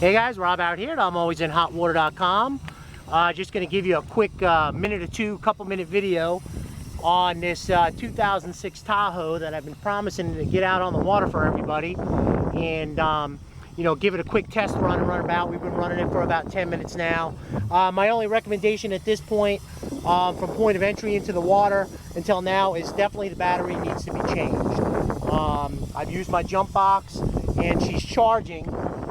Hey guys, Rob out here at ImAlwaysInHotWater.com. Just going to give you a quick minute or two, couple minute video on this 2006 Tahoe that I've been promising to get out on the water for everybody, and you know, give it a quick test run and run about. We've been running it for about 10 minutes now. My only recommendation at this point, from point of entry into the water until now, is definitely the battery needs to be changed. I've used my jump box and she's charging,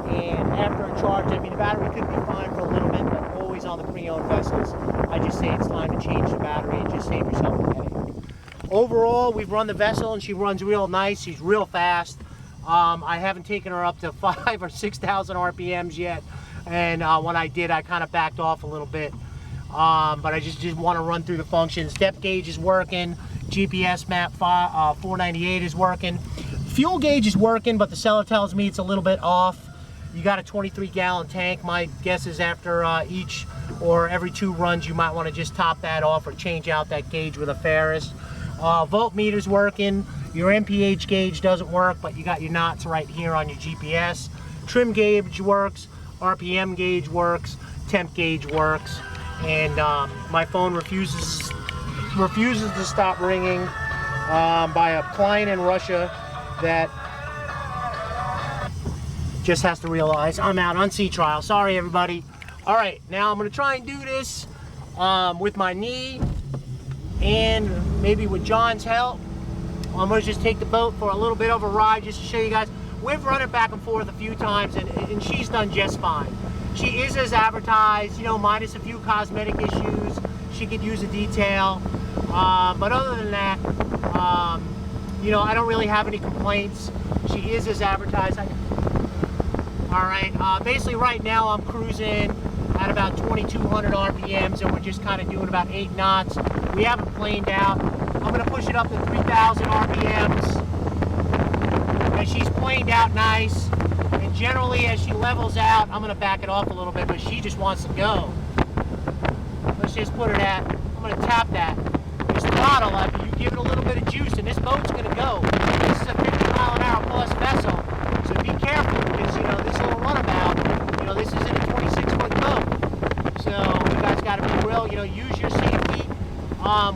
and after a charge, I mean, the battery could be fine for a little bit, but always on the pre-owned vessels, I just say it's time to change the battery and just save yourself a headache. Overall, we've run the vessel and she runs real nice. She's real fast. I haven't taken her up to 5,000 or 6,000 RPMs yet, and when I did, I kind of backed off a little bit. But I just want to run through the functions. Depth gauge is working. GPS map 498 is working. Fuel gauge is working, but the seller tells me it's a little bit off. You got a 23-gallon tank. My guess is after each or every 2 runs, you might want to just top that off or change out that gauge with a Ferris. Voltmeter's working. Your MPH gauge doesn't work, but you got your knots right here on your GPS. Trim gauge works. RPM gauge works. Temp gauge works. And my phone refuses to stop ringing by a client in Russia that just has to realize I'm out on sea trial. Sorry, everybody. All right, now I'm going to try and do this with my knee and maybe with John's help. I'm going to just take the boat for a little bit of a ride just to show you guys. We've run it back and forth a few times, and she's done just fine. She is as advertised, you know, minus a few cosmetic issues. She could use a detail. But other than that, you know, I don't really have any complaints. She is as advertised. All right, basically right now I'm cruising at about 2,200 RPMs, and we're just kind of doing about 8 knots. We haven't planed out. I'm going to push it up to 3,000 RPMs. And she's planed out nice. And generally, as she levels out, I'm going to back it off a little bit, but she just wants to go. Let's just put it at, I'm going to tap that. This throttle, you give it a little bit of juice, and this boat's going to go. This is a 50-mile-an-hour plus vessel, so be careful, because, you know, this little runabout, you know, this isn't a 26-foot boat. So you guys got to be real, you know, use your safety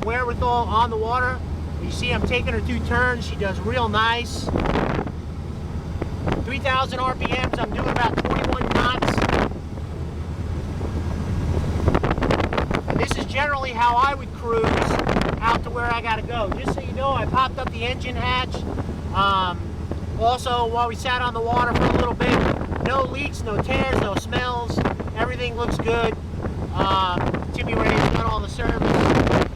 wherewithal on the water. You see I'm taking her 2 turns. She does real nice. 3,000 RPMs, I'm doing about 21 knots. And this is generally how I would cruise out to where I gotta go. Just so you know, I popped up the engine hatch. Also, while we sat on the water for a little bit, no leaks, no tears, no smells. Everything looks good. Timmy Ray's done all the service.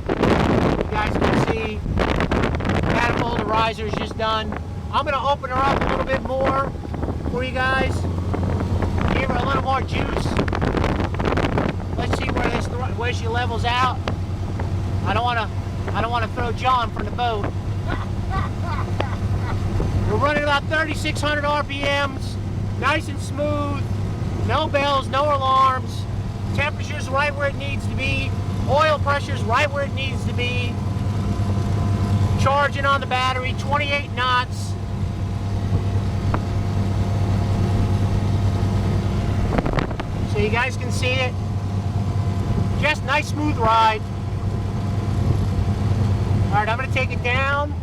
You guys can see manifold riser is just done. I'm going to open her up a little bit more for you guys. Give her a little more juice. Let's see where she levels out. I don't want to throw John from the boat. We're running about 3,600 RPMs, nice and smooth. No bells, no alarms. Temperature's right where it needs to be. Oil pressure's right where it needs to be. Charging on the battery, 28 knots. So you guys can see it. Just nice smooth ride. Alright, I'm going to take it down.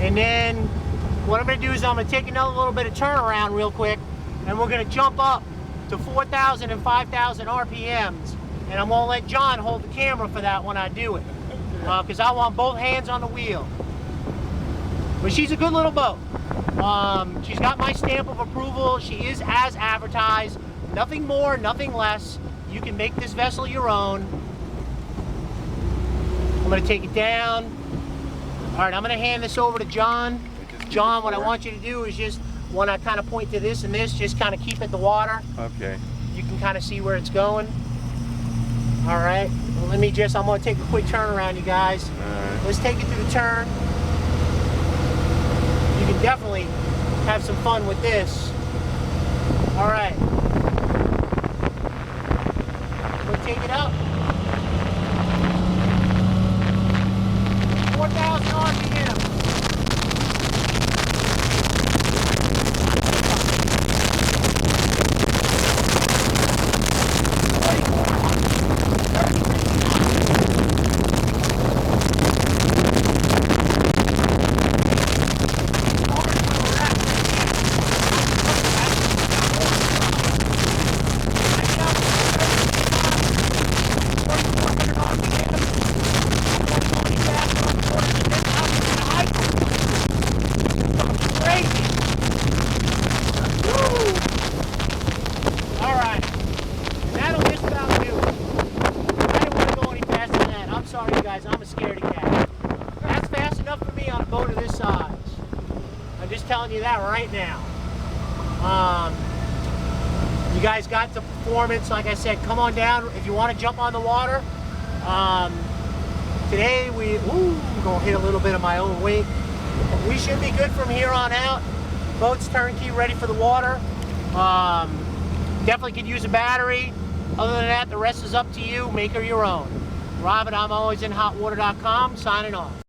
And then what I'm going to do is I'm going to take another little bit of turnaround real quick. And we're going to jump up to 4,000 and 5,000 RPMs. And I'm going to let John hold the camera for that when I do it. Because I want both hands on the wheel. But she's a good little boat. She's got my stamp of approval. She is as advertised. Nothing more, nothing less. You can make this vessel your own. I'm going to take it down. Alright, I'm going to hand this over to John. John, what I want you to do is just, when I kind of point to this and this, just kind of keep it in the water. Okay. You can kind of see where it's going. Alright, well, I'm going to take a quick turn around, you guys. Alright. Let's take it through the turn. You can definitely have some fun with this. Alright. We'll take it up. 4,000 RPM. you that right now. You guys got the performance. Like I said, come on down if you want to jump on the water. Today we're gonna hit a little bit of my own weight. We should be good from here on out. Boat's turnkey, ready for the water. Definitely could use a battery. Other than that, the rest is up to you. Make her your own. Rob at ImAlwaysInHotWater.com, signing off.